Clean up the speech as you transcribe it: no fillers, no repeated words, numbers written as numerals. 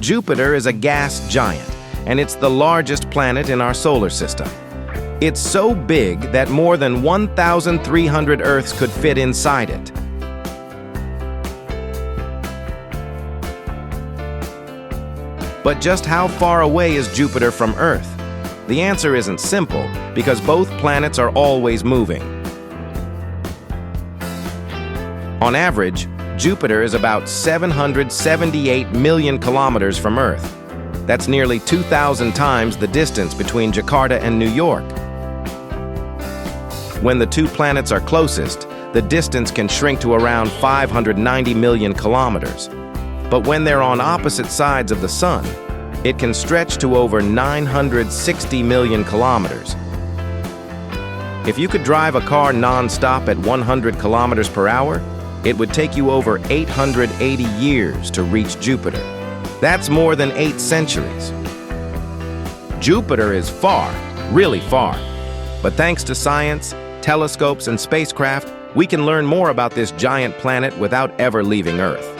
Jupiter is a gas giant, and it's the largest planet in our solar system. It's so big that more than 1,300 Earths could fit inside it. But just how far away is Jupiter from Earth? The answer isn't simple, because both planets are always moving. On average, Jupiter is about 778 million kilometers from Earth. That's nearly 2,000 times the distance between Jakarta and New York. When the two planets are closest, the distance can shrink to around 590 million kilometers. But when they're on opposite sides of the Sun, it can stretch to over 960 million kilometers. If you could drive a car non-stop at 100 kilometers per hour, it would take you over 880 years to reach Jupiter. That's more than 8 centuries. Jupiter is far, really far. But thanks to science, telescopes, and spacecraft, we can learn more about this giant planet without ever leaving Earth.